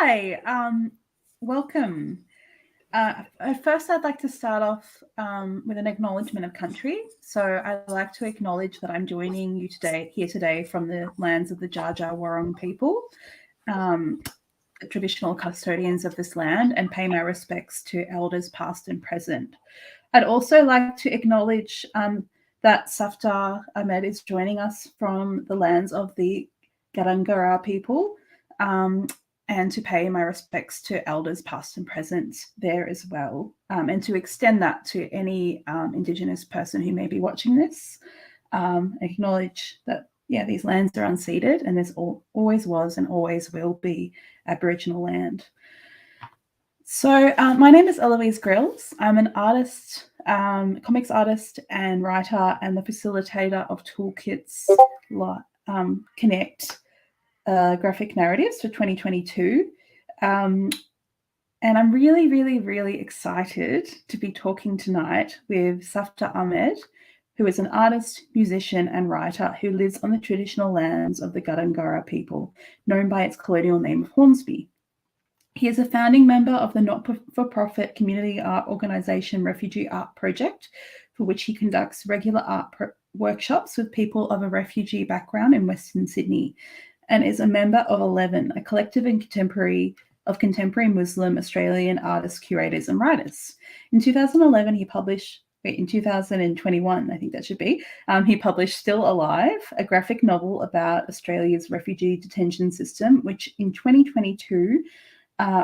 Hi, welcome. First, I'd like to start off with an acknowledgement of country. So I'd like to acknowledge that I'm joining you here today from the lands of the Dja Dja Wurrung people, the traditional custodians of this land, and pay my respects to elders past and present. I'd also like to acknowledge that Safdar Ahmed is joining us from the lands of the Garangara people, and to pay my respects to elders past and present there as well, and to extend that to any Indigenous person who may be watching this. Acknowledge that, these lands are unceded, and there's always was and always will be Aboriginal land. So my name is Eloise Grills. I'm an artist, comics artist and writer, and the facilitator of Toolkit's Connect graphic narratives for 2022. And I'm really, really, really excited to be talking tonight with Safdar Ahmed, who is an artist, musician, and writer who lives on the traditional lands of the Gurungara people, known by its colonial name of Hornsby. He is a founding member of the not-for-profit community art organisation Refugee Art Project, for which he conducts regular art workshops with people of a refugee background in Western Sydney, and is a member of 11, a collective and contemporary Muslim Australian artists, curators, and writers. In 2011, in 2021, I think that should be, he published Still Alive, a graphic novel about Australia's refugee detention system, which in 2022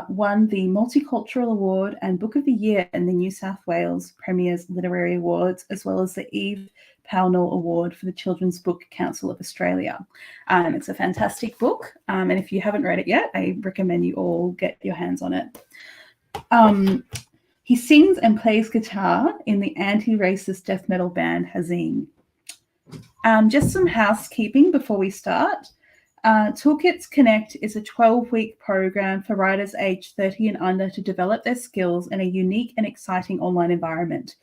won the Multicultural Award and Book of the Year in the New South Wales Premier's Literary Awards, as well as the Eve Pownall Award for the Children's Book Council of Australia. It's a fantastic book, and if you haven't read it yet, I recommend you all get your hands on it. He sings and plays guitar in the anti-racist death metal band Hazine. Just some housekeeping before we start. Toolkits Connect is a 12-week program for writers aged 30 and under to develop their skills in a unique and exciting online environment.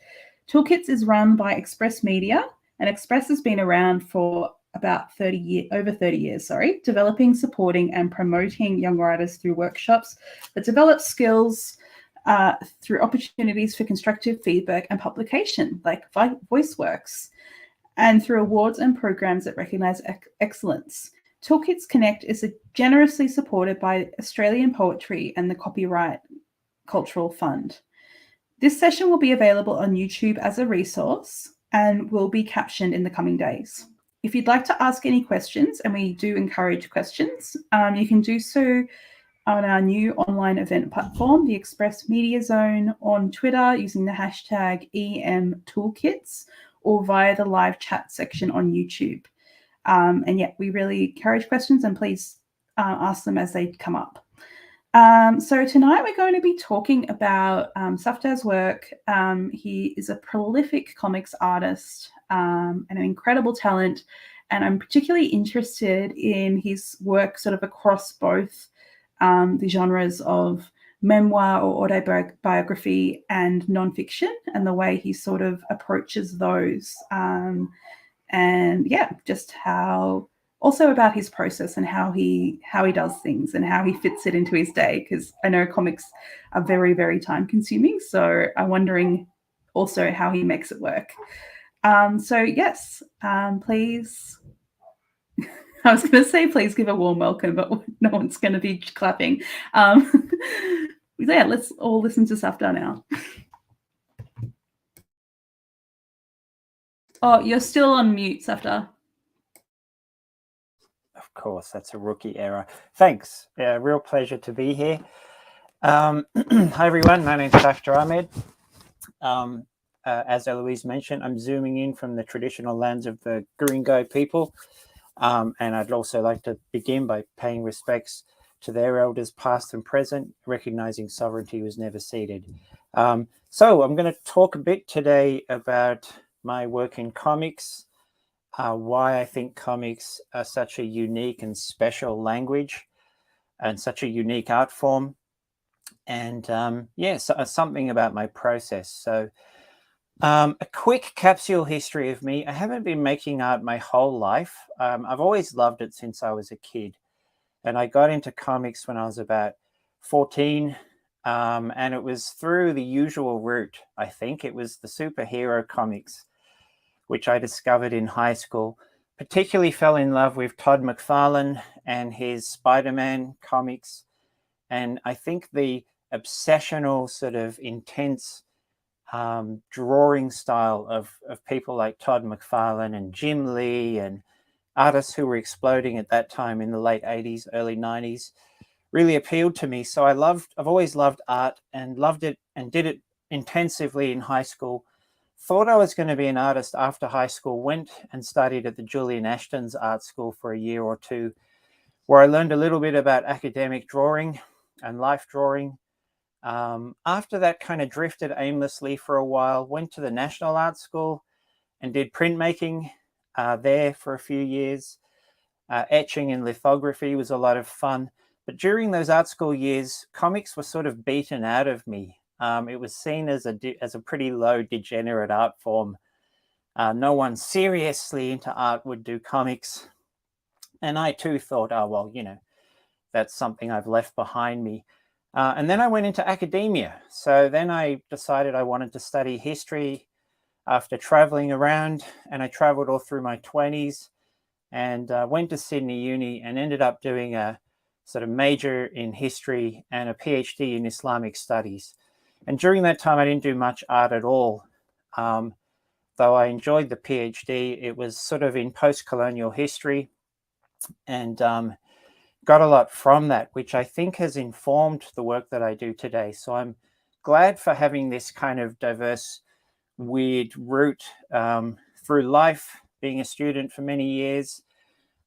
Toolkits is run by Express Media, and Express has been around for about over 30 years, developing, supporting, and promoting young writers through workshops that develop skills through opportunities for constructive feedback and publication, like VoiceWorks, and through awards and programs that recognise excellence. Toolkits Connect is generously supported by Australian Poetry and the Copyright Cultural Fund. This session will be available on YouTube as a resource and will be captioned in the coming days. If you'd like to ask any questions, and we do encourage questions, you can do so on our new online event platform, the Express Media Zone, on Twitter using the hashtag EMToolkits, or via the live chat section on YouTube. We really encourage questions, and please ask them as they come up. So tonight we're going to be talking about Safdar's work. He is a prolific comics artist and an incredible talent, and I'm particularly interested in his work sort of across both the genres of memoir or autobiography and nonfiction, and the way he sort of approaches those. Just how, also about his process and how he does things and how he fits it into his day, because I know comics are very, very time consuming. So I'm wondering also how he makes it work. Please, I was going to say please give a warm welcome, but no one's going to be clapping. Let's all listen to Safdar now. Oh, you're still on mute, Safdar. Of course, that's a rookie error. Thanks. Real pleasure to be here. Hi, everyone. My name's Safdar Ahmed. As Eloise mentioned, I'm zooming in from the traditional lands of the Gurungai people. And I'd also like to begin by paying respects to their elders past and present, recognizing sovereignty was never ceded. So I'm going to talk a bit today about my work in comics, why I think comics are such a unique and special language and such a unique art form, and something about my process. So a quick capsule history of me. I haven't been making art my whole life. I've always loved it since I was a kid, and I got into comics when I was about 14. And it was through the usual route, I think. It was the superhero comics, which I discovered in high school. Particularly fell in love with Todd McFarlane and his Spider-Man comics. And I think the obsessional sort of intense drawing style of people like Todd McFarlane and Jim Lee and artists who were exploding at that time in the late 80s, early 90s really appealed to me. So I've always loved art and loved it and did it intensively in high school. Thought I was going to be an artist after high school, went and studied at the Julian Ashton's art school for a year or two, where I learned a little bit about academic drawing and life drawing. After that, kind of drifted aimlessly for a while, went to the National Art School and did printmaking there for a few years. Etching and lithography was a lot of fun. But during those art school years, comics were sort of beaten out of me. It was seen as a pretty low, degenerate art form. No one seriously into art would do comics. And I too thought, oh, well, that's something I've left behind me. And then I went into academia. So then I decided I wanted to study history after traveling around. And I traveled all through my 20s and went to Sydney Uni and ended up doing a sort of major in history and a PhD in Islamic studies. And during that time, I didn't do much art at all. Though I enjoyed the PhD, it was sort of in post-colonial history and got a lot from that, which I think has informed the work that I do today. So I'm glad for having this kind of diverse, weird route through life, being a student for many years.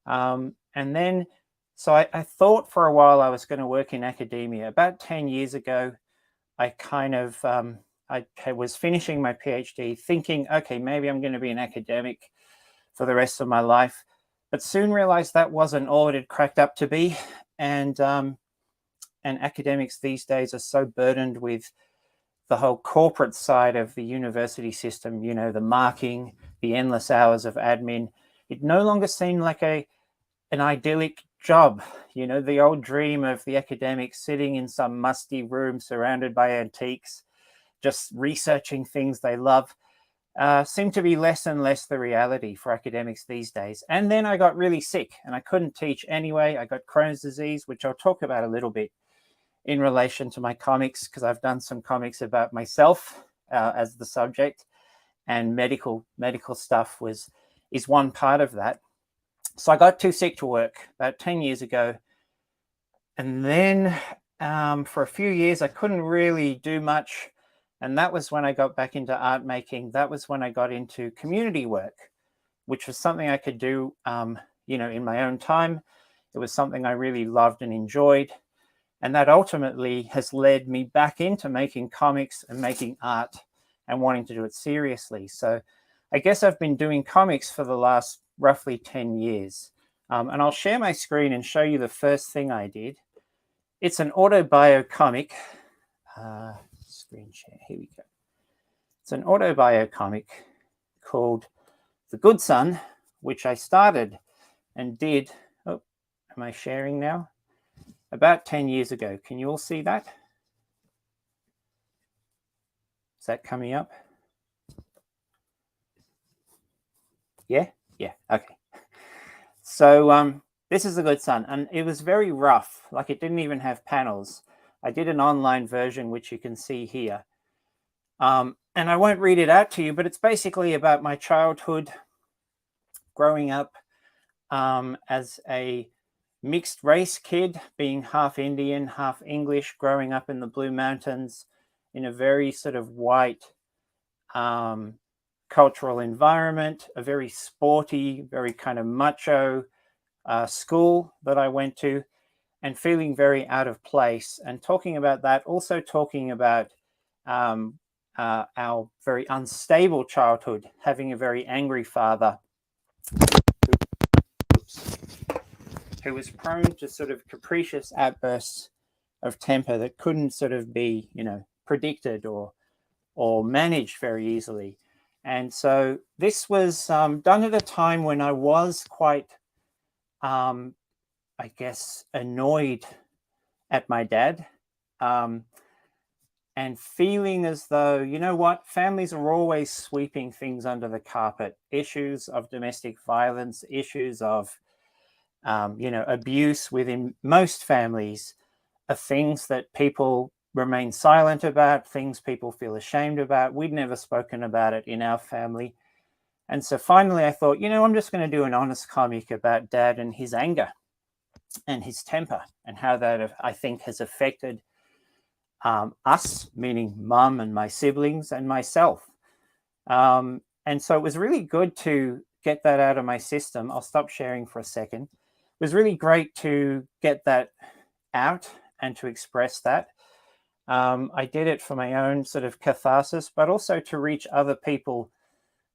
And then, so I thought for a while I was going to work in academia. About 10 years ago, I kind of, I was finishing my PhD thinking, okay, maybe I'm going to be an academic for the rest of my life. But soon realized that wasn't all it had cracked up to be. And academics these days are so burdened with the whole corporate side of the university system, the marking, the endless hours of admin. It no longer seemed like an idyllic job. The old dream of the academic sitting in some musty room surrounded by antiques, just researching things they love, seem to be less and less the reality for academics these days. And then I got really sick and I couldn't teach anyway. I got Crohn's disease, which I'll talk about a little bit in relation to my comics, because I've done some comics about myself as the subject, and medical stuff is one part of that. So I got too sick to work about 10 years ago. And then for a few years, I couldn't really do much. And that was when I got back into art making. That was when I got into community work, which was something I could do, in my own time. It was something I really loved and enjoyed. And that ultimately has led me back into making comics and making art and wanting to do it seriously. So I guess I've been doing comics for the last roughly 10 years. And I'll share my screen and show you the first thing I did. It's an autobio comic. Screen share, here we go. It's an autobio comic called The Good Son, which I started and did, am I sharing now? About 10 years ago. Can you all see that? Is that coming up? Yeah? Yeah, okay. So this is The Good Son, and it was very rough, like it didn't even have panels. I did an online version, which you can see here. And I won't read it out to you, but it's basically about my childhood growing up as a mixed race kid, being half Indian, half English, growing up in the Blue Mountains in a very sort of white cultural environment, a very sporty, very kind of macho school that I went to, and feeling very out of place. And talking about that, also talking about our very unstable childhood, having a very angry father who was prone to sort of capricious outbursts of temper that couldn't sort of be, predicted or managed very easily. And so this was done at a time when I was quite, I guess, annoyed at my dad and feeling as though, you know what, families are always sweeping things under the carpet. Issues of domestic violence, issues of, abuse within most families are things that people remain silent about, things people feel ashamed about. We'd never spoken about it in our family. And so finally I thought, I'm just going to do an honest comic about Dad and his anger and his temper, and how that, I think, has affected us, meaning Mum and my siblings and myself. And so it was really good to get that out of my system. I'll stop sharing for a second. It was really great to get that out and to express that. I did it for my own sort of catharsis, but also to reach other people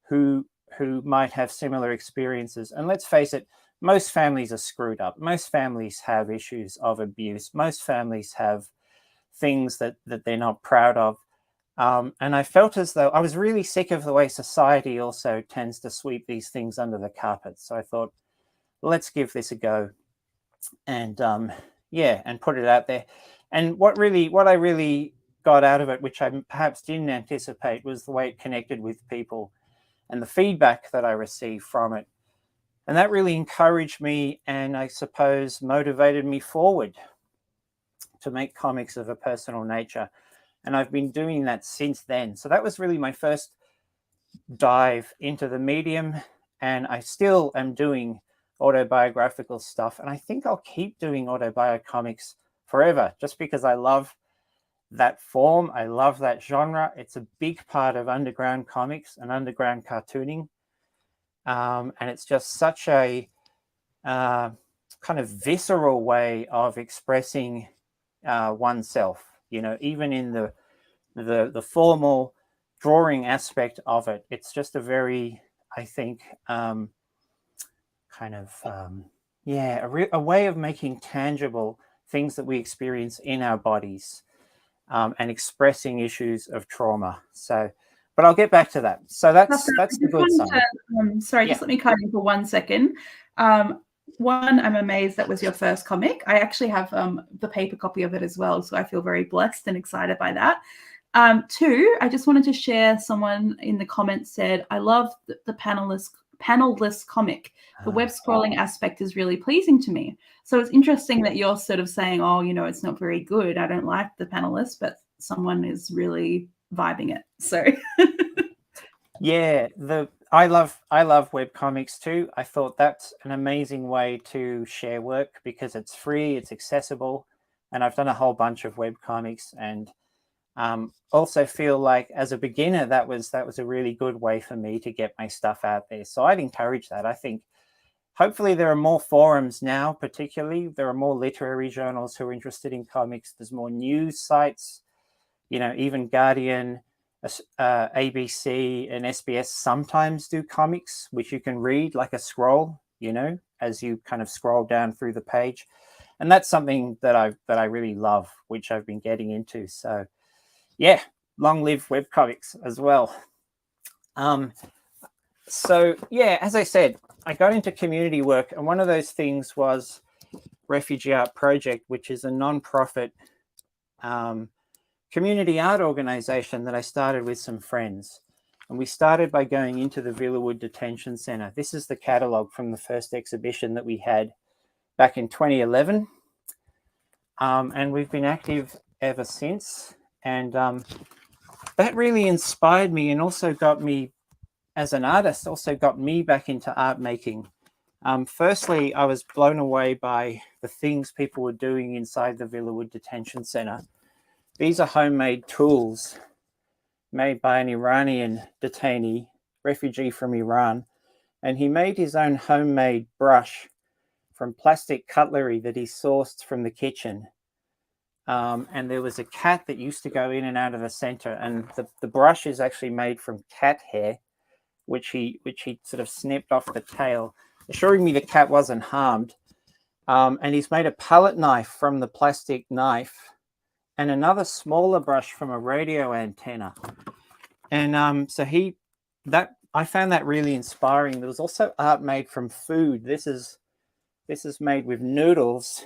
who might have similar experiences. And let's face it, most families are screwed up. Most families have issues of abuse. Most families have things that they're not proud of. And I felt as though I was really sick of the way society also tends to sweep these things under the carpet. So I thought, let's give this a go, and and put it out there. And what I really got out of it, which I perhaps didn't anticipate, was the way it connected with people and the feedback that I received from it. And that really encouraged me, and I suppose motivated me forward to make comics of a personal nature. And I've been doing that since then. So that was really my first dive into the medium, and I still am doing autobiographical stuff. And I think I'll keep doing autobiocomics forever, just because I love that form. I love that genre. It's a big part of underground comics and underground cartooning. And it's just such a kind of visceral way of expressing oneself, even in the formal drawing aspect of it. It's just a very, I think, a way of making tangible things that we experience in our bodies, and expressing issues of trauma. So, but I'll get back to that. So that's the good side. Just let me cut in for 1 second. One, I'm amazed that was your first comic. I actually have the paper copy of it as well, so I feel very blessed and excited by that. Two, I just wanted to share, someone in the comments said, I love the panelless comic. The web scrolling aspect is really pleasing to me. So it's interesting that you're sort of saying, it's not very good. I don't like the panelless, but someone is really vibing it. So yeah, I love web comics too. I thought that's an amazing way to share work because it's free, it's accessible, and I've done a whole bunch of web comics, and also feel like as a beginner that was a really good way for me to get my stuff out there. So I'd encourage that. I think hopefully there are more forums now, particularly there are more literary journals who are interested in comics. There's more news sites, even Guardian, ABC and SBS sometimes do comics, which you can read like a scroll, as you kind of scroll down through the page. And that's something that I really love, which I've been getting into. So yeah, long live webcomics as well. So yeah, as I said, I got into community work, and one of those things was Refugee Art Project, which is a non-profit community art organization that I started with some friends. And we started by going into the Villawood Detention Centre. This is the catalogue from the first exhibition that we had back in 2011. And we've been active ever since. And that really inspired me, and also got me, as an artist, also got me back into art making. Firstly, I was blown away by the things people were doing inside the Villawood Detention Centre. These are homemade tools made by an Iranian detainee, refugee from Iran. And he made his own homemade brush from plastic cutlery that he sourced from the kitchen. And there was a cat that used to go in and out of the center, and the brush is actually made from cat hair, which he sort of snipped off the tail, assuring me the cat wasn't harmed. And he's made a palette knife from the plastic knife, and another smaller brush from a radio antenna. And I found that really inspiring. There was also art made from food. This is made with noodles,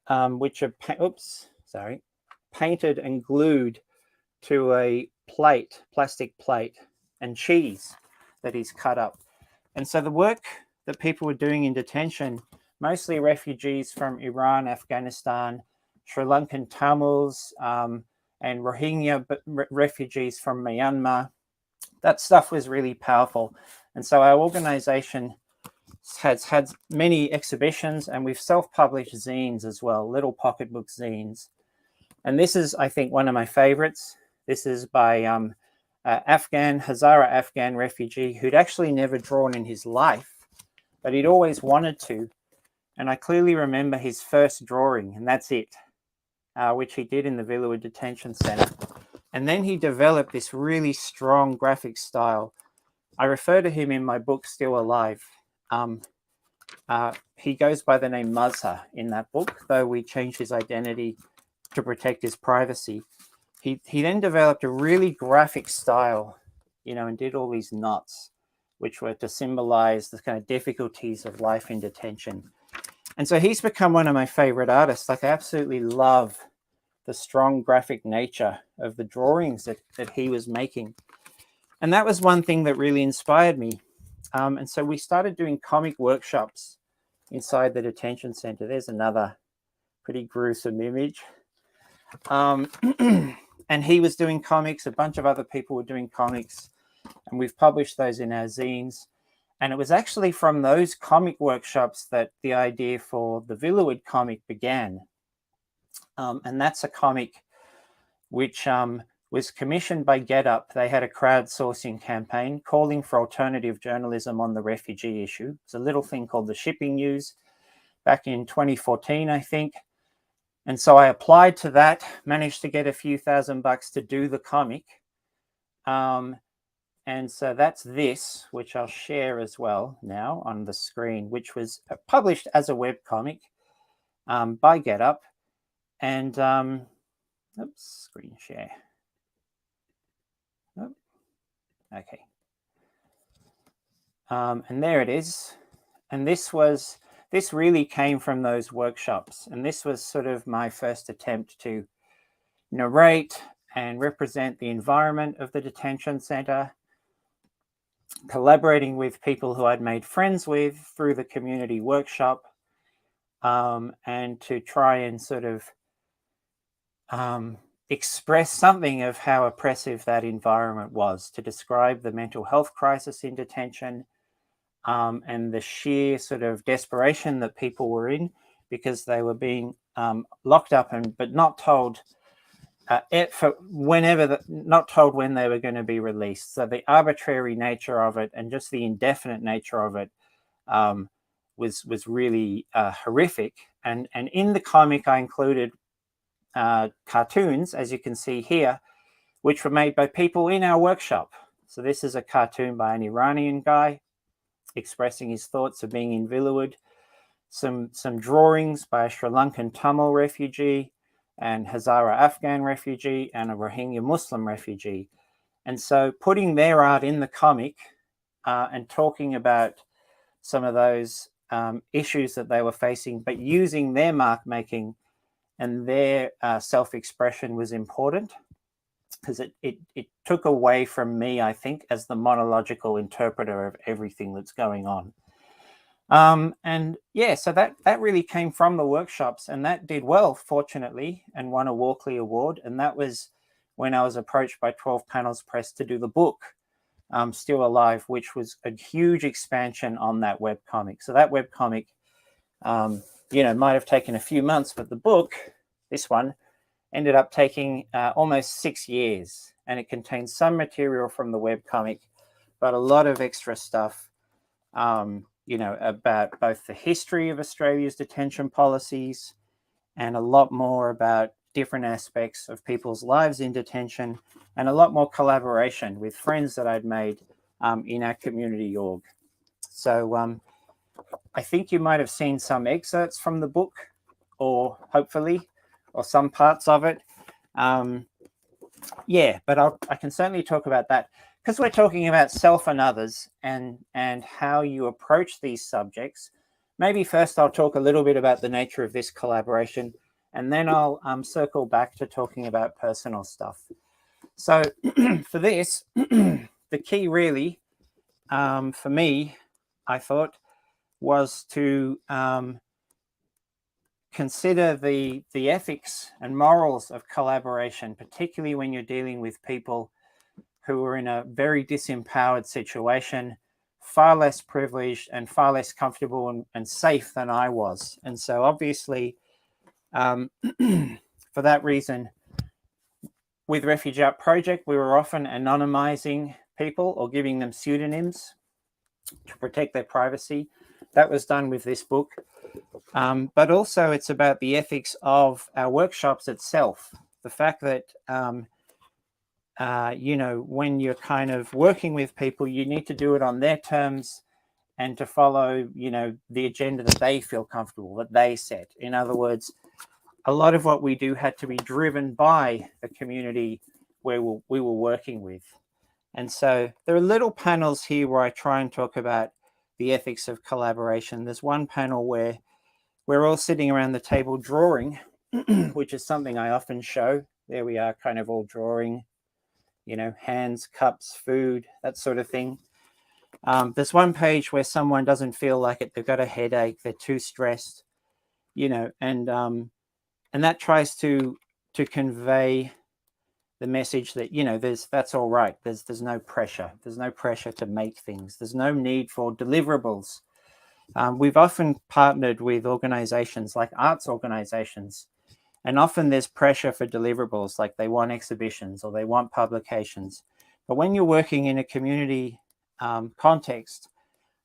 which are, painted and glued to a plastic plate, and cheese that he's cut up. And so the work that people were doing in detention, mostly refugees from Iran, Afghanistan, Sri Lankan Tamils, and Rohingya refugees from Myanmar, that stuff was really powerful. And so our organization has had many exhibitions, and we've self-published zines as well, little pocketbook zines. And this is, I think, one of my favorites. This is by Hazara Afghan refugee who'd actually never drawn in his life, but he'd always wanted to. And I clearly remember his first drawing, and that's it, which he did in the Villawood Detention Centre. And then he developed this really strong graphic style. I refer to him in my book, Still Alive. He goes by the name Mazhar in that book, though we changed his identity to protect his privacy. He then developed a really graphic style, and did all these knots, which were to symbolize the kind of difficulties of life in detention. And so he's become one of my favorite artists. Like, I absolutely love the strong graphic nature of the drawings that he was making. And that was one thing that really inspired me. And so we started doing comic workshops inside the detention center. There's another pretty gruesome image. And he was doing comics, a bunch of other people were doing comics, and we've published those in our zines. And it was actually from those comic workshops that the idea for the Villawood comic began. And that's a comic which was commissioned by Get Up. They had a crowdsourcing campaign calling for alternative journalism on the refugee issue. It's a little thing called the Shipping News back in 2014, I think. And so I applied to that, managed to get a few $1,000 to do the comic. And so that's this, which I'll share as well now on the screen, which was published as a web comic by Get Up. And, oops, screen share. Oh, okay. And there it is. And this really came from those workshops. And this was sort of my first attempt to narrate and represent the environment of the detention center, collaborating with people who I'd made friends with through the community workshop, and to try and sort of express something of how oppressive that environment was, to describe the mental health crisis in detention, and the sheer sort of desperation that people were in because they were being locked up but not told not told when they were going to be released. So the arbitrary nature of it and just the indefinite nature of it was really horrific. And in the comic, I included cartoons, as you can see here, which were made by people in our workshop. So this is a cartoon by an Iranian guy expressing his thoughts of being in Villawood. Some drawings by a Sri Lankan Tamil refugee, and Hazara Afghan refugee, and a Rohingya Muslim refugee. And so putting their art in the comic and talking about some of those issues that they were facing, but using their mark making and their self-expression was important, because it took away from me, I think, as the monological interpreter of everything that's going on. And yeah, so that really came from the workshops, and that did well, fortunately, and won a Walkley Award. And that was when I was approached by 12 Panels Press to do the book, Still Alive, which was a huge expansion on that webcomic. So that webcomic, might have taken a few months, but the book, this one, ended up taking almost 6 years, and it contains some material from the webcomic, but a lot of extra stuff, about both the history of Australia's detention policies and a lot more about different aspects of people's lives in detention, and a lot more collaboration with friends that I'd made in our community org. So I think you might have seen some excerpts from the book, or hopefully, or some parts of it. But I can certainly talk about that, because we're talking about self and others and how you approach these subjects. Maybe first I'll talk a little bit about the nature of this collaboration, and then I'll circle back to talking about personal stuff. So for this, the key really for me, I thought, was to consider the ethics and morals of collaboration, particularly when you're dealing with people who are in a very disempowered situation, far less privileged and far less comfortable and safe than I was. And so obviously, for that reason, with Refugee Art Project, we were often anonymizing people or giving them pseudonyms to protect their privacy. That was done with this book. But also it's about the ethics of our workshops itself. The fact that, you know, when you're kind of working with people, you need to do it on their terms and to follow, you know, the agenda that they feel comfortable, that they set. In other words, a lot of what we do had to be driven by the community where we were working with. And so there are little panels here where I try and talk about the ethics of collaboration. There's one panel where we're all sitting around the table drawing, which is something I often show. There we are, kind of all drawing, you know, hands, cups, food, that sort of thing. There's one page where someone doesn't feel like it. They've got a headache. They're too stressed, you know, and that tries to convey the message that, you know, that's all right. There's no pressure. There's no pressure to make things. There's no need for deliverables. We've often partnered with organizations like arts organizations, and often there's pressure for deliverables, like they want exhibitions or they want publications. But when you're working in a community context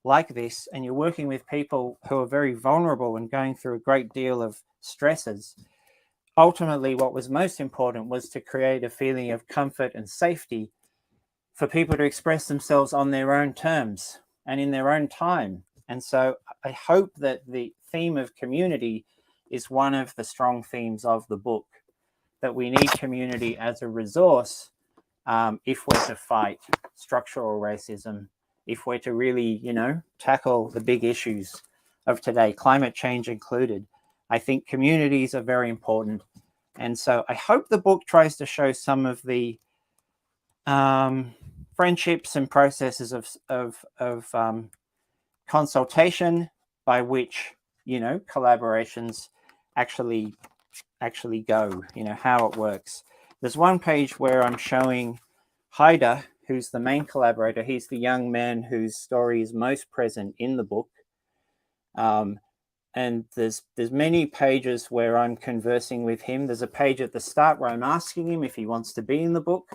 like this, and you're working with people who are very vulnerable and going through a great deal of stresses, ultimately what was most important was to create a feeling of comfort and safety for people to express themselves on their own terms and in their own time. And so I hope that the theme of community is one of the strong themes of the book, that we need community as a resource if we're to fight structural racism, if we're to really, you know, tackle the big issues of today, climate change included. I think communities are very important. And so I hope the book tries to show some of the friendships and processes of consultation by which, you know, collaborations actually go, you know, how it works. There's one page where I'm showing Haida, who's the main collaborator. He's the young man whose story is most present in the book. And there's many pages where I'm conversing with him. There's a page at the start where I'm asking him if he wants to be in the book.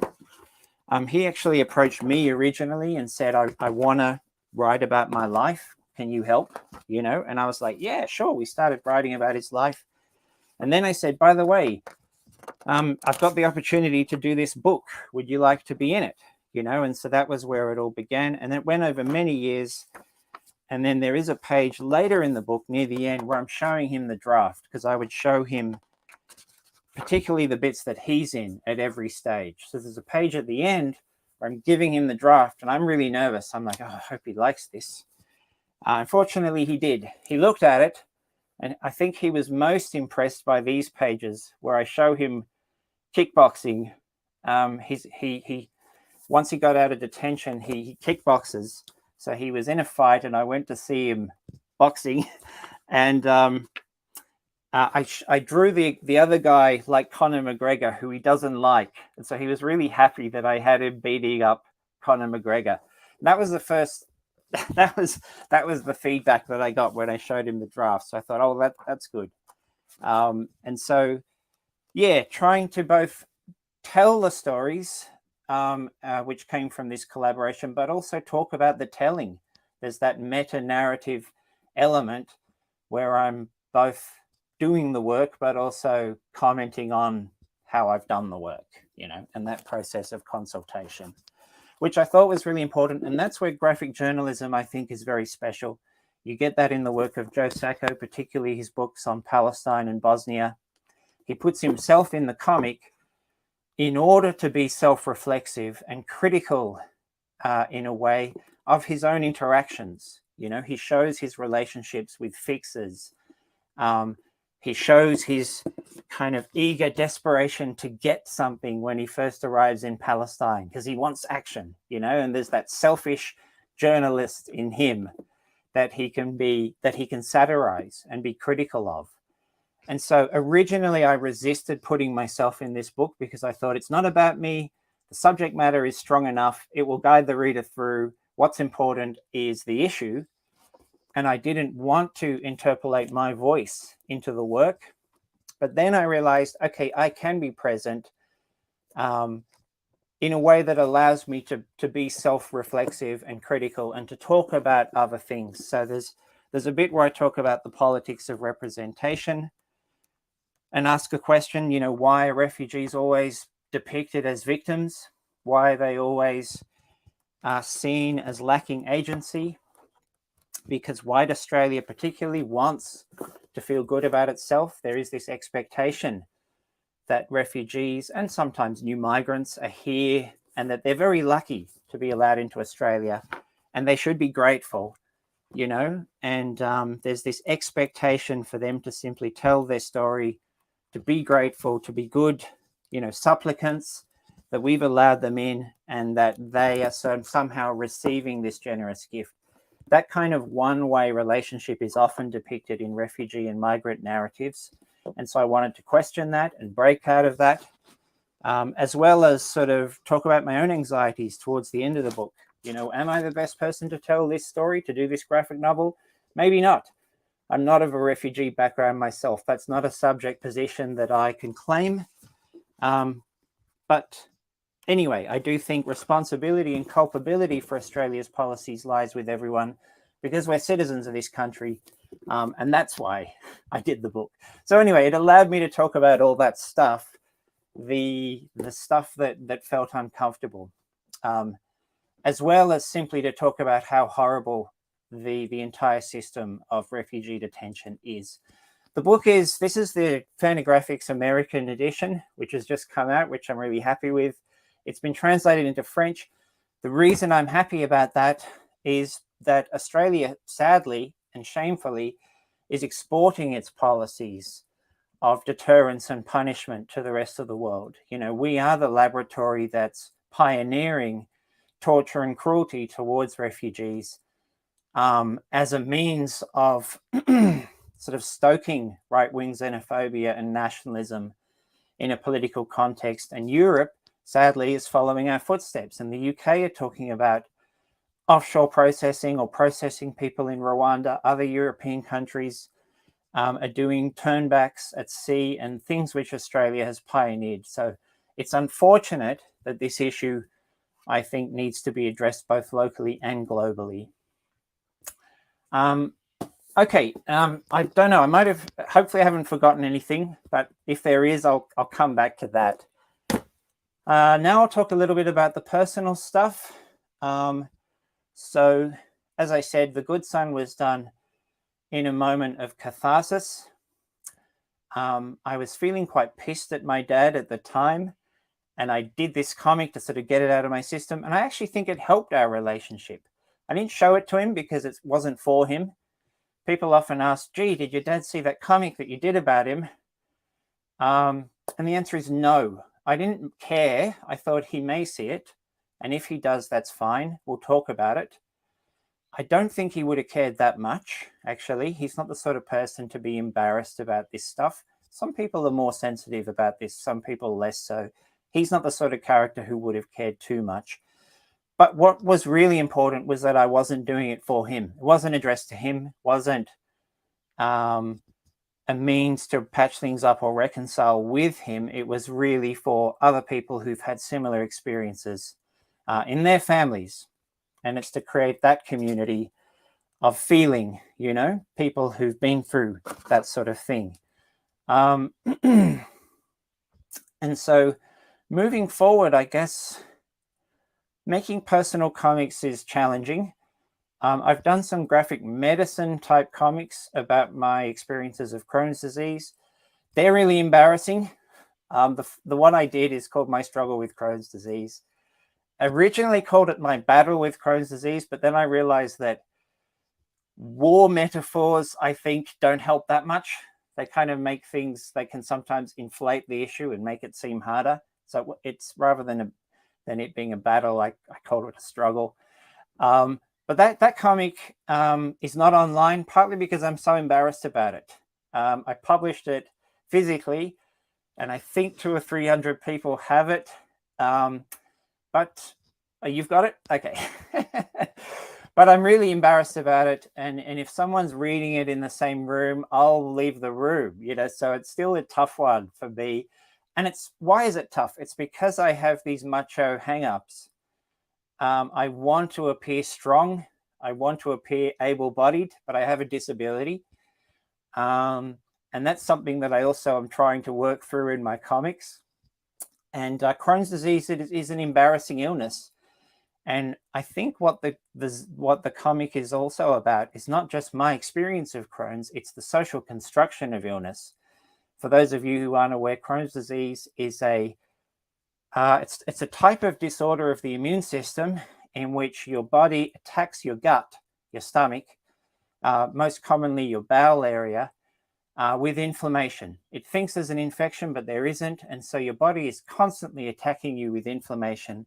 He actually approached me originally and said, I want to write about my life. Can you help? You know, and I was like, yeah, sure. We started writing about his life. And then I said, by the way, I've got the opportunity to do this book. Would you like to be in it? You know, and so that was where it all began. And it went over many years. And then there is a page later in the book near the end where I'm showing him the draft, because I would show him particularly the bits that he's in at every stage. So there's a page at the end where I'm giving him the draft, and I'm really nervous. I'm like, oh, I hope he likes this. Unfortunately, he did. He looked at it, and I think he was most impressed by these pages where I show him kickboxing. He once he got out of detention, he kickboxes. So he was in a fight, and I went to see him boxing, and I drew the other guy like Conor McGregor, who he doesn't like, and so he was really happy that I had him beating up Conor McGregor. And that was the first. That was the feedback that I got when I showed him the draft. So I thought, oh, that's good. And so, yeah, trying to both tell the stories, which came from this collaboration, but also talk about the telling. There's that meta-narrative element where I'm both doing the work, but also commenting on how I've done the work, you know, and that process of consultation, which I thought was really important. And that's where graphic journalism, I think, is very special. You get that in the work of Joe Sacco, particularly his books on Palestine and Bosnia. He puts himself in the comic in order to be self-reflexive and critical in a way of his own interactions. You know, he shows his relationships with fixers. He shows his kind of eager desperation to get something when he first arrives in Palestine, because he wants action, you know, and there's that selfish journalist in him that he can satirize and be critical of. And so originally I resisted putting myself in this book because I thought, it's not about me. The subject matter is strong enough. It will guide the reader through. What's important is the issue. And I didn't want to interpolate my voice into the work. But then I realized, okay, I can be present in a way that allows me to be self-reflexive and critical and to talk about other things. So there's a bit where I talk about the politics of representation and ask a question, you know, why are refugees always depicted as victims? Why are they always seen as lacking agency? Because white Australia particularly wants to feel good about itself. There is this expectation that refugees and sometimes new migrants are here and that they're very lucky to be allowed into Australia, and they should be grateful, you know, and there's this expectation for them to simply tell their story, to be grateful, to be good, you know, supplicants, that we've allowed them in and that they are somehow receiving this generous gift. That kind of one-way relationship is often depicted in refugee and migrant narratives. And so I wanted to question that and break out of that, as well as sort of talk about my own anxieties towards the end of the book. You know, am I the best person to tell this story, to do this graphic novel? Maybe not. I'm not of a refugee background myself. That's not a subject position that I can claim. But anyway, I do think responsibility and culpability for Australia's policies lies with everyone, because we're citizens of this country. And that's why I did the book. So anyway, it allowed me to talk about all that stuff, the stuff that felt uncomfortable, as well as simply to talk about how horrible the entire system of refugee detention is. The book this is the Fantagraphics American edition, which has just come out, which I'm really happy with. It's been translated into French. The reason I'm happy about that is that Australia, sadly and shamefully, is exporting its policies of deterrence and punishment to the rest of the world. You know, we are the laboratory that's pioneering torture and cruelty towards refugees as a means of sort of stoking right-wing xenophobia and nationalism in a political context. And Europe, sadly, is following our footsteps. And the UK are talking about offshore processing or processing people in Rwanda. Other European countries are doing turnbacks at sea and things which Australia has pioneered. So it's unfortunate that this issue, I think, needs to be addressed both locally and globally. Okay, I don't know. I might have, hopefully I haven't forgotten anything, but if there is, I'll come back to that. Now I'll talk a little bit about the personal stuff. So, as I said, The Good Son was done in a moment of catharsis. I was feeling quite pissed at my dad at the time, and I did this comic to sort of get it out of my system, and I actually think it helped our relationship. I didn't show it to him because it wasn't for him. People often ask, gee, did your dad see that comic that you did about him? And the answer is no. I didn't care. I thought he may see it. And if he does, that's fine. We'll talk about it. I don't think he would have cared that much, actually. He's not the sort of person to be embarrassed about this stuff. Some people are more sensitive about this, some people less so. He's not the sort of character who would have cared too much. But what was really important was that I wasn't doing it for him. It wasn't addressed to him. It wasn't a means to patch things up or reconcile with him. It was really for other people who've had similar experiences in their families. And it's to create that community of feeling, you know, people who've been through that sort of thing. And so moving forward, I guess, making personal comics is challenging. I've done some graphic medicine type comics about my experiences of Crohn's disease. They're really embarrassing. The one I did is called My Struggle with Crohn's Disease. I originally called it My Battle with Crohn's Disease, but then I realized that war metaphors, I think, don't help that much. They kind of make things, they can sometimes inflate the issue and make it seem harder. So it's rather than it being a battle, I call it a struggle. But that comic is not online, partly because I'm so embarrassed about it. I published it physically, and I think 200 or 300 people have it. But you've got it? Okay. But I'm really embarrassed about it. And if someone's reading it in the same room, I'll leave the room, so it's still a tough one for me. And why is it tough? It's because I have these macho hang-ups. I want to appear strong. I want to appear able-bodied, but I have a disability. And that's something that I also am trying to work through in my comics. And Crohn's disease is an embarrassing illness. And I think what the comic is also about is not just my experience of Crohn's, it's the social construction of illness. For those of you who aren't aware, Crohn's disease is it's a type of disorder of the immune system in which your body attacks your gut, your stomach, most commonly your bowel area, with inflammation. It thinks there's an infection, but there isn't. And so your body is constantly attacking you with inflammation,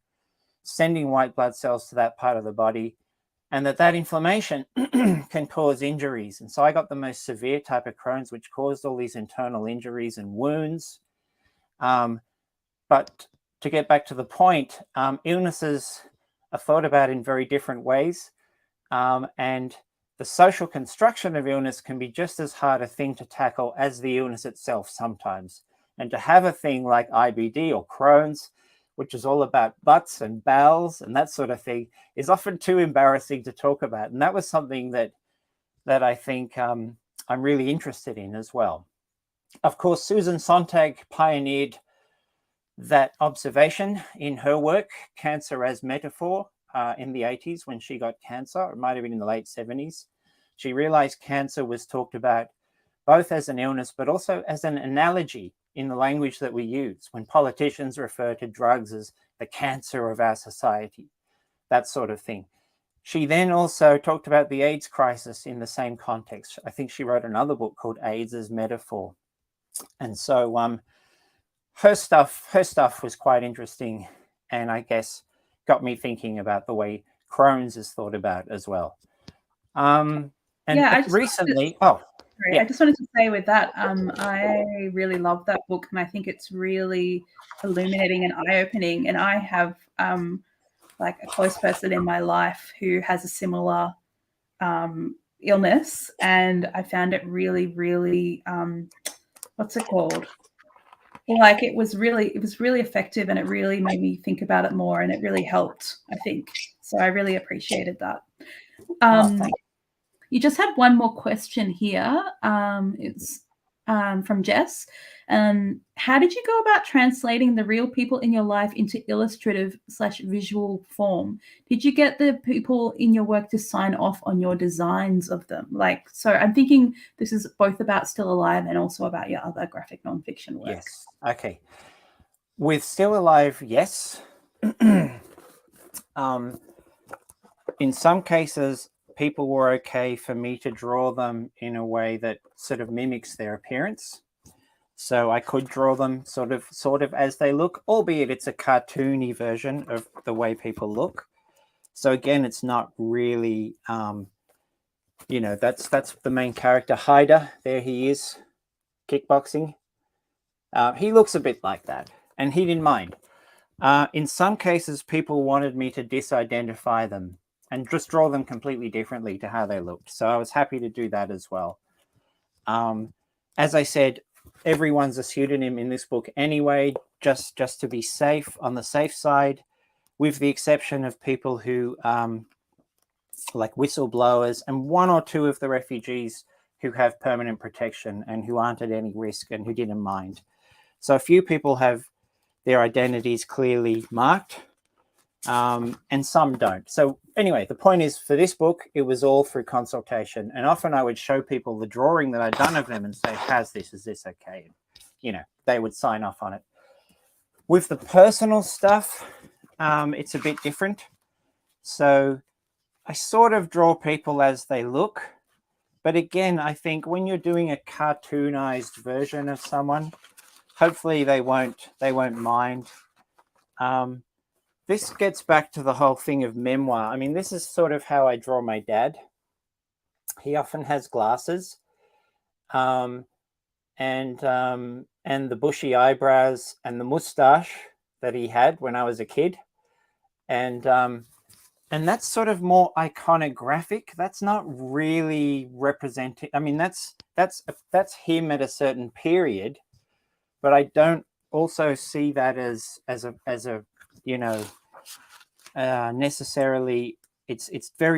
sending white blood cells to that part of the body, and that inflammation can cause injuries. And so I got the most severe type of Crohn's, which caused all these internal injuries and wounds. But to get back to the point, illnesses are thought about in very different ways. And the social construction of illness can be just as hard a thing to tackle as the illness itself sometimes. And to have a thing like IBD or Crohn's, which is all about butts and bowels and that sort of thing, is often too embarrassing to talk about. And that was something that I think I'm really interested in as well. Of course, Susan Sontag pioneered that observation in her work, Cancer as Metaphor, in the 80s when she got cancer. It might have been in the late 70s. She realized cancer was talked about both as an illness, but also as an analogy in the language that we use when politicians refer to drugs as the cancer of our society, that sort of thing. She then also talked about the AIDS crisis in the same context. I think she wrote another book called AIDS as Metaphor. And so her stuff was quite interesting, and I guess got me thinking about the way Crohn's is thought about as well. And yeah, recently, I just wanted to say with that, I really love that book, and I think it's really illuminating and eye-opening. And I have like a close person in my life who has a similar illness, and I found it really, really what's it called? Like it was really effective, and it really made me think about it more, and it really helped, I think. So I really appreciated that. You just had one more question here. It's from Jess. How did you go about translating the real people in your life into illustrative/visual form? Did you get the people in your work to sign off on your designs of them? So I'm thinking this is both about Still Alive and also about your other graphic nonfiction work. Yes. Okay. With Still Alive, yes. In some cases, people were okay for me to draw them in a way that sort of mimics their appearance. So I could draw them sort of as they look, albeit it's a cartoony version of the way people look. So again, it's not really, that's the main character, Hyder. There he is, kickboxing. He looks a bit like that, and he didn't mind. In some cases, people wanted me to disidentify them and just draw them completely differently to how they looked. So I was happy to do that as well. As I said, everyone's a pseudonym in this book anyway, just to be safe, on the safe side, with the exception of people who, like whistleblowers and one or two of the refugees who have permanent protection and who aren't at any risk and who didn't mind. So a few people have their identities clearly marked, and some don't. So anyway, the point is, for this book, it was all through consultation. And often I would show people the drawing that I'd done of them and say, how's this? Is this okay? And, they would sign off on it. With the personal stuff, it's a bit different. So I sort of draw people as they look, But again, I think when you're doing a cartoonized version of someone, hopefully they won't mind. This gets back to the whole thing of memoir. I mean, this is sort of how I draw my dad. He often has glasses, and the bushy eyebrows and the mustache that he had when I was a kid, and that's sort of more iconographic. That's not really representing. I mean, that's him at a certain period, but I don't also see that as a you know necessarily. It's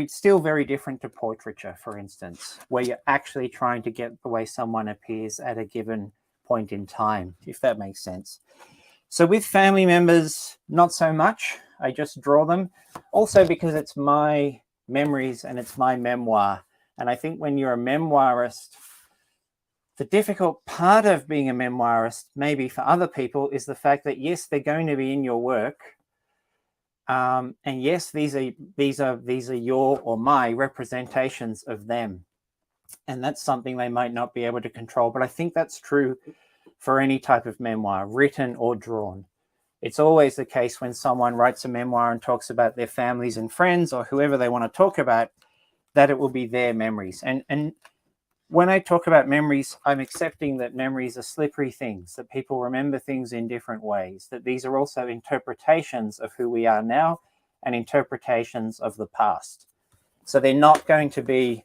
still very different to portraiture, for instance, where you're actually trying to get the way someone appears at a given point in time, if that makes sense. So with family members, not so much. I just draw them. Also because it's my memories and it's my memoir. And I think when you're a memoirist, the difficult part of being a memoirist, maybe for other people, is the fact that, yes, they're going to be in your work. And yes, these are your or my representations of them. And that's something they might not be able to control. But I think that's true for any type of memoir, written or drawn. It's always the case when someone writes a memoir and talks about their families and friends or whoever they want to talk about, that it will be their memories. And when I talk about memories, I'm accepting that memories are slippery things, that people remember things in different ways, that these are also interpretations of who we are now and interpretations of the past. So they're not going to be,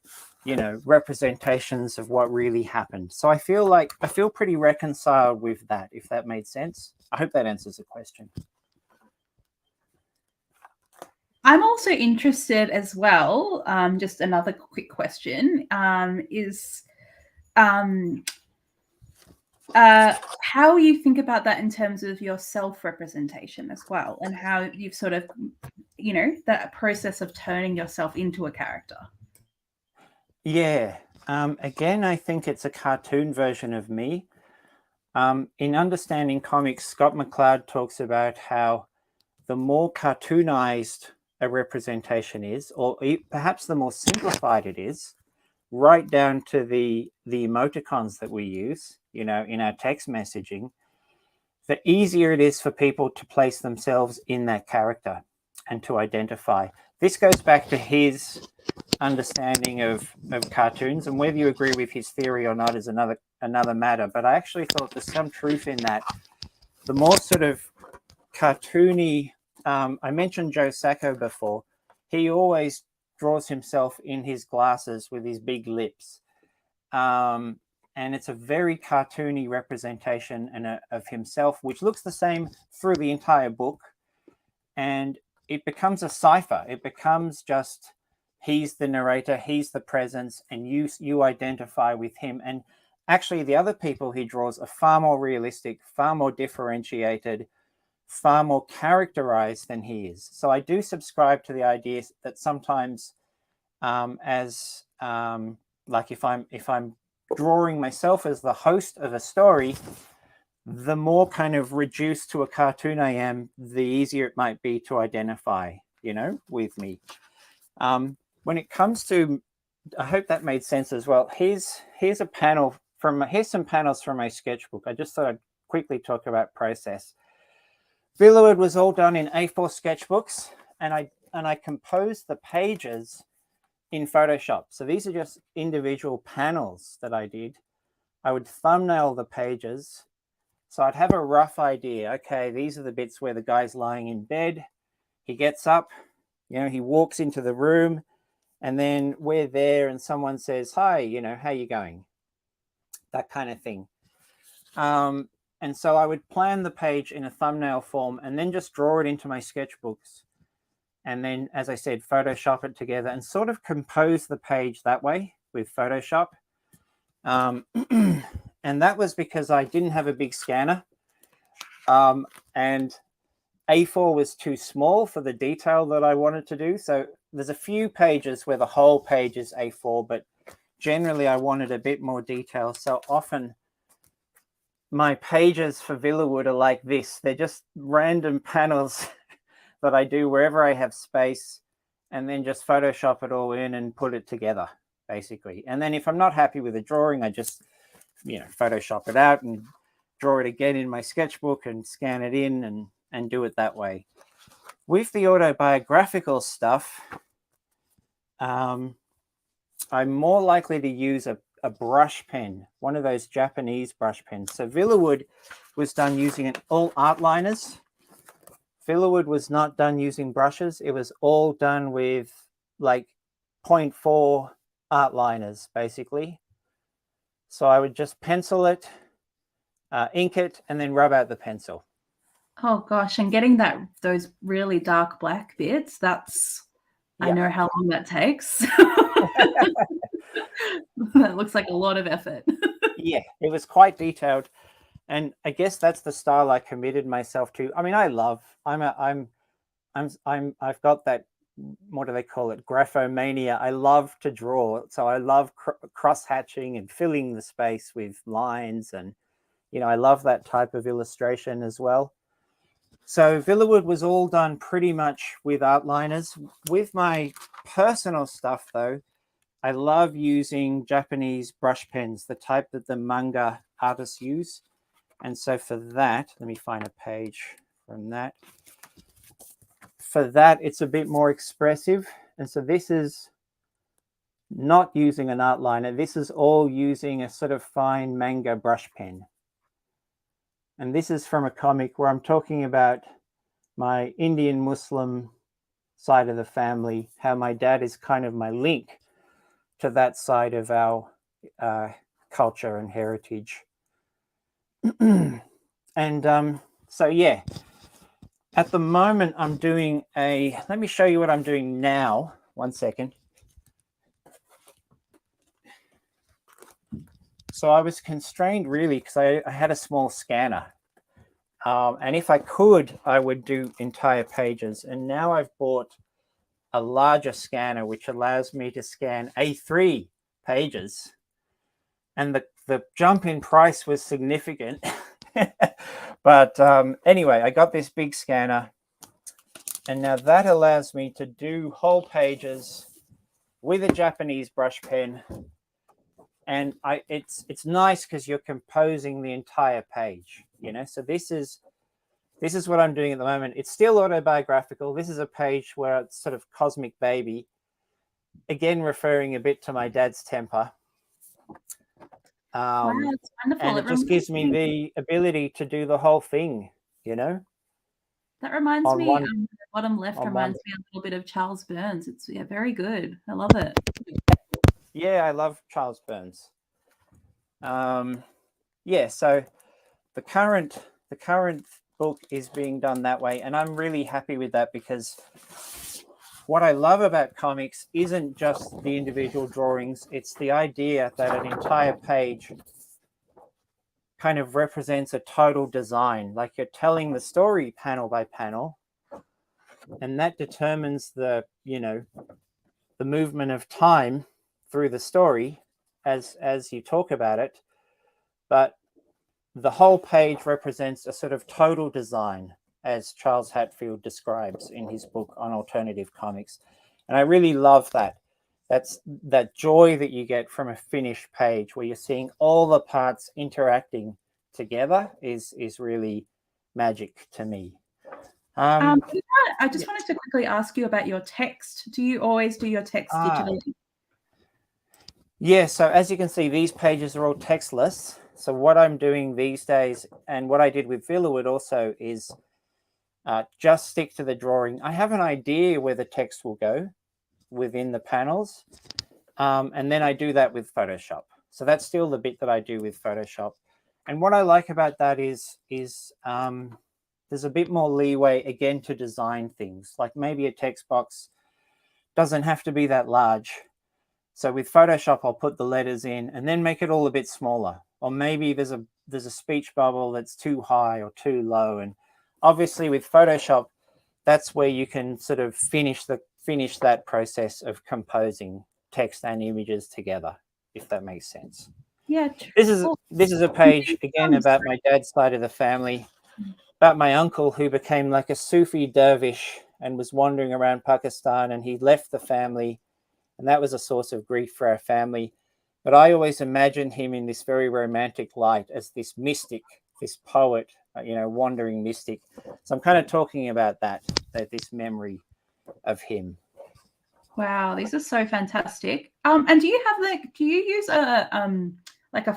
representations of what really happened. So I feel pretty reconciled with that, if that made sense. I hope that answers the question. I'm also interested as well, just another quick question, is how you think about that in terms of your self-representation as well, and how you've sort of, that process of turning yourself into a character. Yeah. Again, I think it's a cartoon version of me. In Understanding Comics, Scott McCloud talks about how the more cartoonized a representation is, or perhaps the more simplified it is, right down to the emoticons that we use, in our text messaging, the easier it is for people to place themselves in that character and to identify. This goes back to his understanding of cartoons, and whether you agree with his theory or not is another matter. But I actually thought there's some truth in that. The more sort of cartoony, I mentioned Joe Sacco before. He always draws himself in his glasses with his big lips, and it's a very cartoony representation of himself, which looks the same through the entire book, and it becomes a cipher. It becomes just, he's the narrator, he's the presence, and you identify with him. And actually, the other people he draws are far more realistic, far more differentiated, far more characterized than he is. So I do subscribe to the idea that sometimes, like if I'm drawing myself as the host of a story, the more kind of reduced to a cartoon I am, the easier it might be to identify, with me. When it comes to, I hope that made sense as well. Here's some panels from my sketchbook. I just thought I'd quickly talk about process. Villawood was all done in A4 sketchbooks, and I composed the pages in Photoshop. So these are just individual panels that I did. I would thumbnail the pages. So I'd have a rough idea. Okay, these are the bits where the guy's lying in bed. He gets up, he walks into the room, and then we're there and someone says, hi, how you going? That kind of thing. And so I would plan the page in a thumbnail form and then just draw it into my sketchbooks. And then, as I said, Photoshop it together and sort of compose the page that way with Photoshop. And that was because I didn't have a big scanner. And A4 was too small for the detail that I wanted to do. So there's a few pages where the whole page is A4, but generally I wanted a bit more detail. So often my pages for Villawood are like this. They're just random panels that I do wherever I have space, and then just Photoshop it all in and put it together. basically. And then if I'm not happy with a drawing, I just, Photoshop it out and draw it again in my sketchbook and scan it in and do it that way. With the autobiographical stuff, I'm more likely to use a brush pen, one of those Japanese brush pens. So Villawood was done using all art liners. Villawood was not done using brushes. It was all done with like 0.4 art liners, basically. So I would just pencil it, ink it, and then rub out the pencil. Oh gosh, and getting those really dark black bits, I know how long that takes. That looks like a lot of effort. Yeah, it was quite detailed. And I guess that's the style I committed myself to. I mean, I've got that, what do they call it? Graphomania. I love to draw. So I love cross hatching and filling the space with lines. And, I love that type of illustration as well. So Villawood was all done pretty much with outliners. With my personal stuff, though, I love using Japanese brush pens, the type that the manga artists use. And so for that, let me find a page from that. For that, it's a bit more expressive. And so this is not using an outliner. This is all using a sort of fine manga brush pen. And this is from a comic where I'm talking about my Indian Muslim side of the family, how my dad is kind of my link to that side of our culture and heritage. And so, yeah, at the moment I'm doing let me show you what I'm doing now. 1 second. So I was constrained really because I had a small scanner. And if I could, I would do entire pages. And now I've bought a larger scanner, which allows me to scan A3 pages. And the jump in price was significant. But anyway, I got this big scanner. And now that allows me to do whole pages with a Japanese brush pen. And it's nice because you're composing the entire page, So this is what I'm doing at the moment. It's still autobiographical. This is a page where it's sort of cosmic baby, again referring a bit to my dad's temper. Wow, it's wonderful. And it just gives me the ability to do the whole thing, That reminds me, the bottom left reminds me a little bit of Charles Burns. It's very good. I love it. Yeah, I love Charles Burns. So the current book is being done that way, and I'm really happy with that because what I love about comics isn't just the individual drawings, it's the idea that an entire page kind of represents a total design, like you're telling the story panel by panel, and that determines the movement of time through the story as you talk about it, but the whole page represents a sort of total design, as Charles Hatfield describes in his book on alternative comics. And I really love that. That's that joy that you get from a finished page where you're seeing all the parts interacting together is really magic to me. I just wanted to quickly ask you about your text. Do you always do your text digitally? Yeah, so as you can see, these pages are all textless. So what I'm doing these days, and what I did with Villawood also, is just stick to the drawing. I have an idea where the text will go within the panels, and then I do that with Photoshop. So that's still the bit that I do with Photoshop. And what I like about that is there's a bit more leeway, again, to design things. Like maybe a text box doesn't have to be that large. So with Photoshop, I'll put the letters in and then make it all a bit smaller. Or maybe there's a speech bubble that's too high or too low. And obviously with Photoshop, that's where you can sort of finish that process of composing text and images together, if that makes sense. Yeah. This is a page, again, about my dad's side of the family, about my uncle who became like a Sufi dervish and was wandering around Pakistan, and he left the family and that was a source of grief for our family. But I always imagined him in this very romantic light as this mystic, this poet, wandering mystic. So I'm kind of talking about this memory of him. Wow, these are so fantastic. And do you use a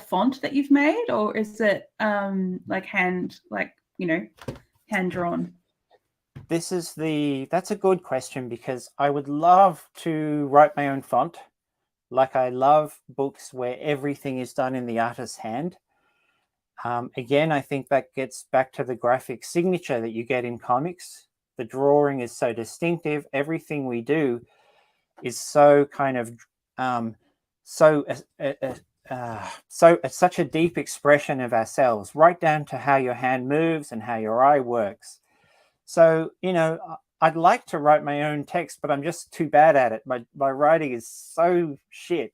font that you've made, or is it hand drawn? That's a good question, because I would love to write my own font. Like, I love books where everything is done in the artist's hand. Again, I think that gets back to the graphic signature that you get in comics. The drawing is so distinctive. Everything we do is so kind of it's such a deep expression of ourselves, right down to how your hand moves and how your eye works. So, I'd like to write my own text, but I'm just too bad at it. My writing is so shit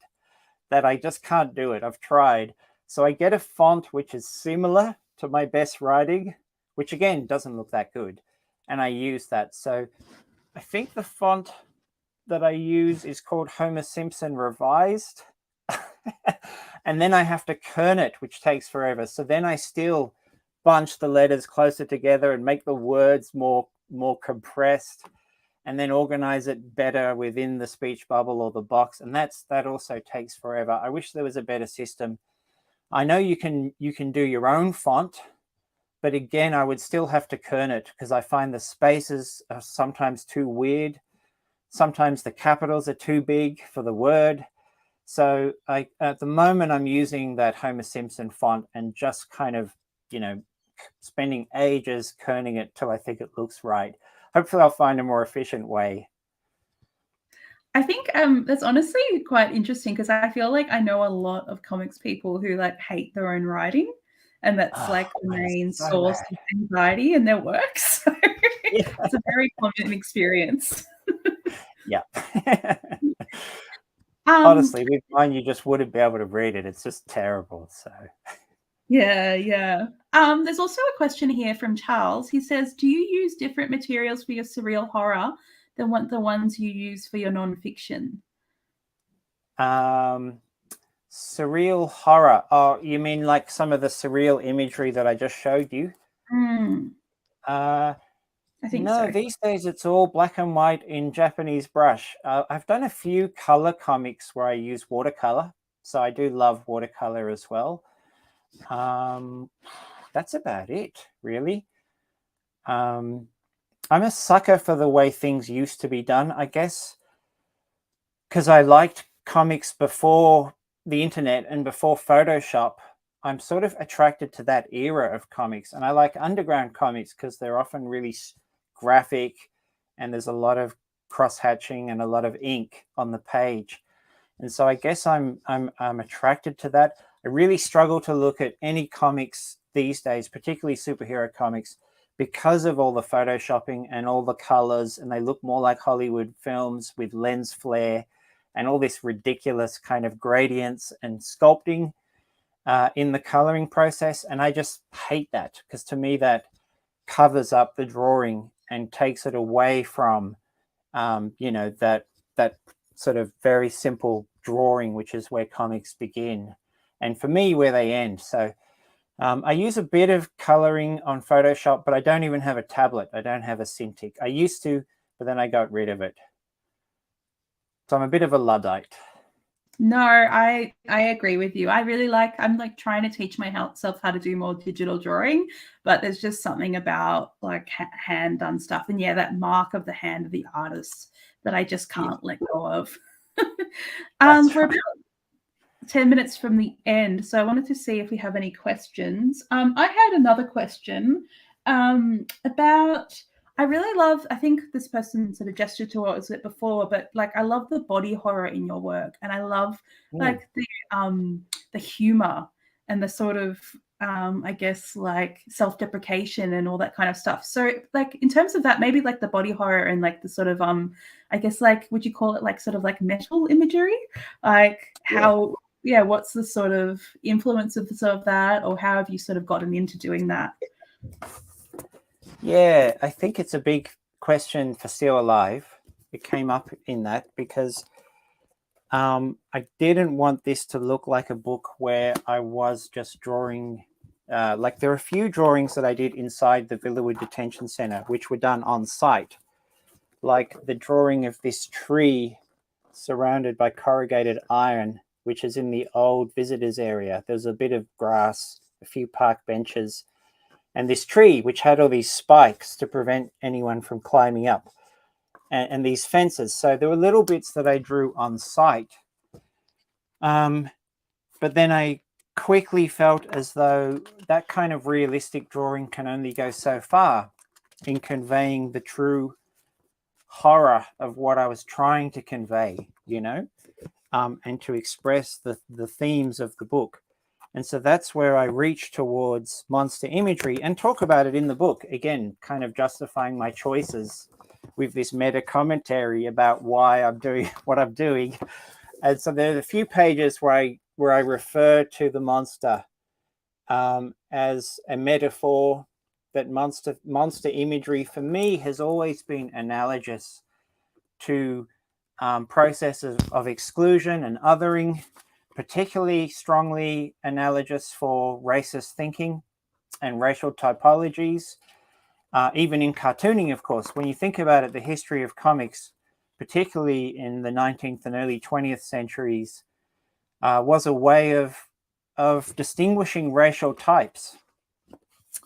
that I just can't do it. I've tried. So I get a font which is similar to my best writing, which again doesn't look that good, and I use that. So I think the font that I use is called Homer Simpson Revised. And then I have to kern it, which takes forever. So then I still bunch the letters closer together and make the words more compressed, and then organize it better within the speech bubble or the box. And that also takes forever. I wish there was a better system. I know you can do your own font, but again, I would still have to kern it, because I find the spaces are sometimes too weird. Sometimes the capitals are too big for the word. So at the moment, I'm using that Homer Simpson font and just kind of, spending ages kerning it till I think it looks right. Hopefully I'll find a more efficient way. I think that's honestly quite interesting, because I feel like I know a lot of comics people who hate their own writing, and that's the main source of anxiety in their work. So yeah. It's a very common experience. Yeah. Honestly, with mine, you just wouldn't be able to read it. It's just terrible. So yeah. There's also a question here from Charles. He says, do you use different materials for your surreal horror than the ones you use for your nonfiction? Surreal horror. Oh, you mean like some of the surreal imagery that I just showed you? I think no, so. These days it's all black and white in Japanese brush. I've done a few color comics where I use watercolor, so I do love watercolor as well. That's about it, really. I'm a sucker for the way things used to be done, I guess, because I liked comics before the internet and before Photoshop. I'm sort of attracted to that era of comics, and I like underground comics because they're often really graphic, and there's a lot of cross-hatching and a lot of ink on the page. And so I guess I'm attracted to that. I really struggle to look at any comics these days, particularly superhero comics, because of all the photoshopping and all the colors, and they look more like Hollywood films with lens flare and all this ridiculous kind of gradients and sculpting in the coloring process. And I just hate that, because to me that covers up the drawing and takes it away from that sort of very simple drawing, which is where comics begin, and for me where they end. So I use a bit of coloring on Photoshop, but I don't even have a tablet. I don't have a Cintiq. I used to, but then I got rid of it. So I'm a bit of a Luddite. No, I agree with you. I'm trying to teach myself how to do more digital drawing, but there's just something about hand done stuff. And yeah, that mark of the hand of the artist that I just can't let go of. We're about 10 minutes from the end, so I wanted to see if we have any questions. I had another question about, I think this person sort of gestured towards it before, but I love the body horror in your work, and I love the humor and the sort of I guess self-deprecation and all that kind of stuff. So in terms of that, maybe the body horror and the sort of I guess would you call it sort of metal imagery? How what's the sort of influence of that, or how have you sort of gotten into doing that? Yeah, I think it's a big question for Still Alive. It came up in that because I didn't want this to look like a book where I was just drawing. Like there are a few drawings that I did inside the Villawood Detention Centre, which were done on site, like the drawing of this tree surrounded by corrugated iron, which is in the old visitors area. There's a bit of grass, a few park benches, and this tree, which had all these spikes to prevent anyone from climbing up, and these fences. So there were little bits that I drew on site. But then I quickly felt as though that kind of realistic drawing can only go so far in conveying the true horror of what I was trying to convey, you know, and to express the themes of the book. And so that's where I reach towards monster imagery and talk about it in the book, again, kind of justifying my choices with this meta commentary about why I'm doing what I'm doing. And so there are a few pages where I refer to the monster as a metaphor. That monster imagery for me has always been analogous to processes of exclusion and othering, particularly strongly analogous for racist thinking and racial typologies. Even in cartooning, of course, when you think about it, the history of comics, particularly in the 19th and early 20th centuries, was a way of distinguishing racial types,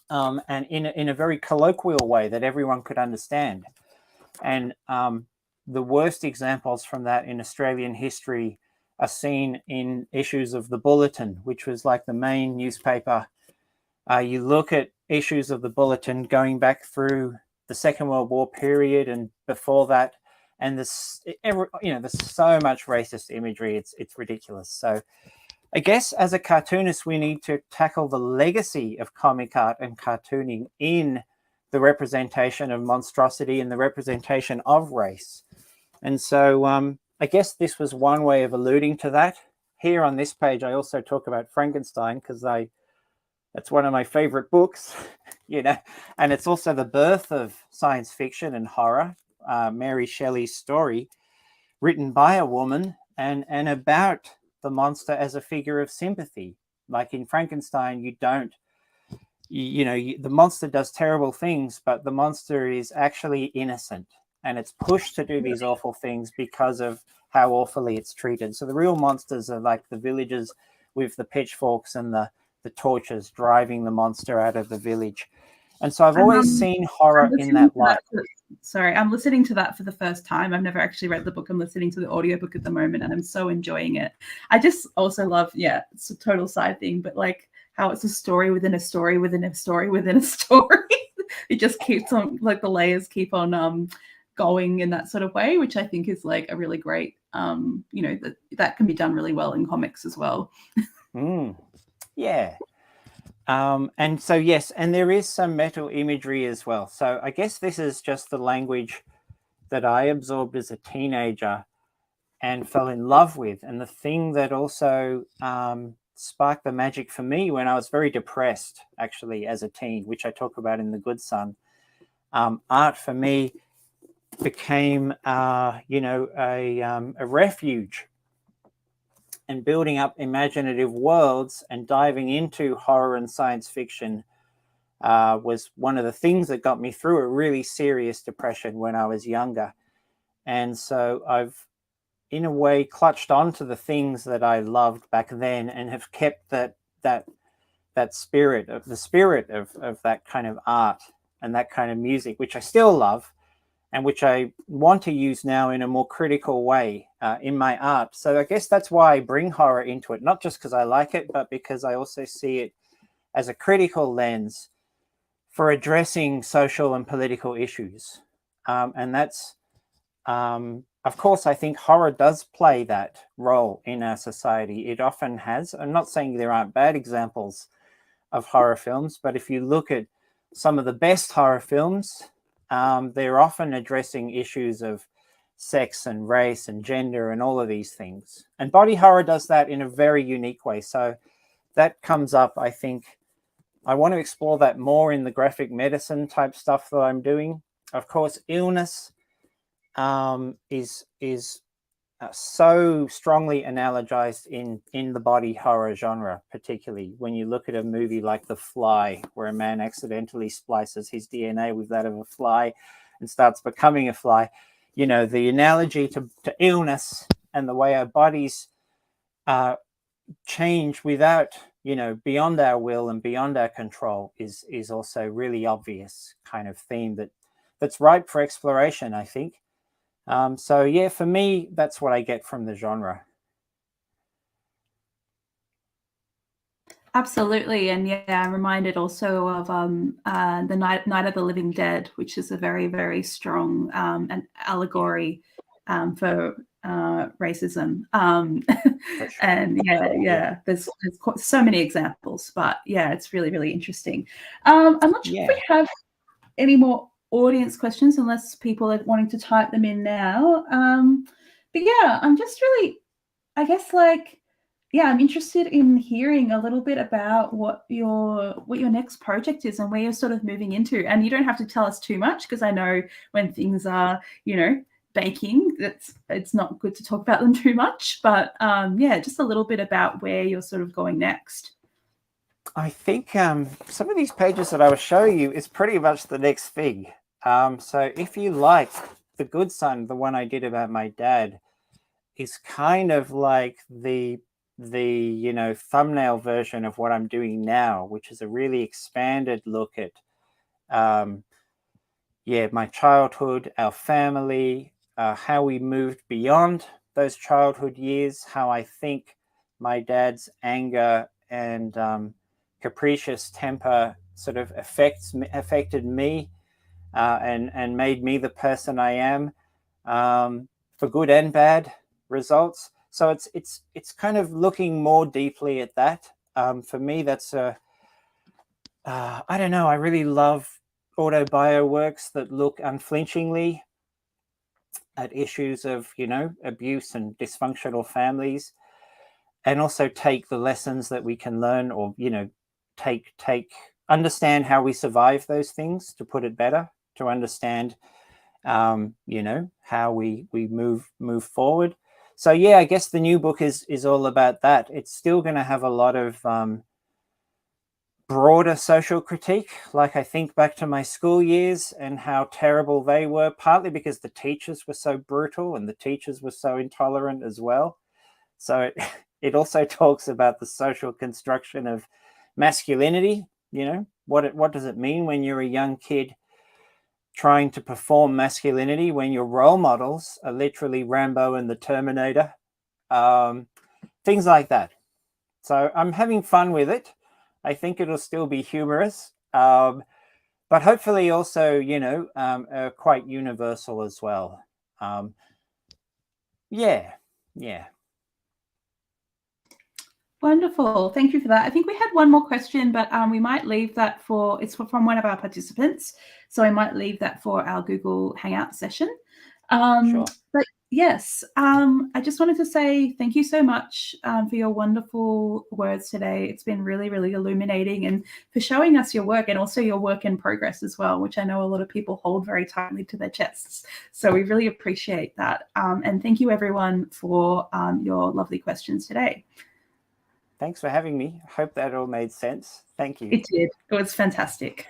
and in a very colloquial way that everyone could understand. And the worst examples from that in Australian history are seen in issues of the Bulletin, which was like the main newspaper. You look at issues of the Bulletin going back through the Second World War period and before that, and there's so much racist imagery. It's ridiculous. So I guess as a cartoonist, we need to tackle the legacy of comic art and cartooning in the representation of monstrosity and the representation of race. And so I guess this was one way of alluding to that. Here on this page, I also talk about Frankenstein because that's one of my favorite books, you know, and it's also the birth of science fiction and horror, Mary Shelley's story, written by a woman and about the monster as a figure of sympathy. Like in Frankenstein, the monster does terrible things, but the monster is actually innocent and it's pushed to do these awful things because of how awfully it's treated. So the real monsters are like the villagers with the pitchforks and the torches driving the monster out of the village. And so I've always seen horror in that light. Sorry, I'm listening to that for the first time. I've never actually read the book. I'm listening to the audiobook at the moment and I'm so enjoying it. I just also love, it's a total side thing, but like how it's a story within a story within a story within a story. It just keeps on, like the layers keep on going in that sort of way, which I think is like a really great, that can be done really well in comics as well. Yeah. And so, yes, and there is some metal imagery as well. So I guess this is just the language that I absorbed as a teenager and fell in love with. And the thing that also sparked the magic for me when I was very depressed, actually, as a teen, which I talk about in The Good Son, art for me became, a refuge. And building up imaginative worlds and diving into horror and science fiction was one of the things that got me through a really serious depression when I was younger. And so I've, in a way, clutched onto the things that I loved back then and have kept that spirit of that kind of art and that kind of music, which I still love, and which I want to use now in a more critical way in my art. So I guess that's why I bring horror into it, not just because I like it, but because I also see it as a critical lens for addressing social and political issues. And that's, of course, I think horror does play that role in our society. It often has. I'm not saying there aren't bad examples of horror films, but if you look at some of the best horror films, they're often addressing issues of sex and race and gender and all of these things. And body horror does that in a very unique way. So that comes up, I think. I want to explore that more in the graphic medicine type stuff that I'm doing. Of course, illness is so strongly analogized in the body horror genre, particularly when you look at a movie like The Fly, where a man accidentally splices his DNA with that of a fly and starts becoming a fly. You know, the analogy to illness and the way our bodies change without, you know, beyond our will and beyond our control is also really obvious kind of theme that's ripe for exploration, I think. So yeah, for me, that's what I get from the genre. Absolutely, and yeah, I'm reminded also of the Night of the Living Dead, which is a very, very strong an allegory for racism. For sure. And Yeah. there's so many examples, but yeah, it's really, really interesting. I'm not sure if we have any more audience questions, unless people are wanting to type them in now. But yeah, I'm just really, I guess, like, yeah, I'm interested in hearing a little bit about what your next project is and where you're sort of moving into. And you don't have to tell us too much, because I know when things are, you know, baking, it's not good to talk about them too much. But yeah, just a little bit about where you're sort of going next. I think some of these pages that I was showing you is pretty much the next thing. So if you like The Good Son, the one I did about my dad, is kind of like the you know, thumbnail version of what I'm doing now, which is a really expanded look at yeah, my childhood, our family, how we moved beyond those childhood years, how I think my dad's anger and capricious temper sort of affected me and made me the person I am, for good and bad results. So it's kind of looking more deeply at that. For me, that's I don't know. I really love autobio works that look unflinchingly at issues of, you know, abuse and dysfunctional families, and also take the lessons that we can learn, or, you know, understand how we survive those things, to put it better, to understand you know, how we move forward. So yeah, I guess the new book is all about that. It's still going to have a lot of broader social critique. Like, I think back to my school years and how terrible they were, partly because the teachers were so brutal and the teachers were so intolerant as well. So it also talks about the social construction of masculinity. You know, what does it mean when you're a young kid trying to perform masculinity when your role models are literally Rambo and the Terminator, things like that. So I'm having fun with it. I think it'll still be humorous, but hopefully also, you know, quite universal as well. Yeah. Wonderful. Thank you for that. I think we had one more question, but we might leave that for, it's from one of our participants. So I might leave that for our Google Hangout session. Sure. But yes, I just wanted to say thank you so much for your wonderful words today. It's been really, really illuminating, and for showing us your work, and also your work in progress as well, which I know a lot of people hold very tightly to their chests. So we really appreciate that. And thank you everyone for your lovely questions today. Thanks for having me. Hope that all made sense. Thank you. It did. It was fantastic.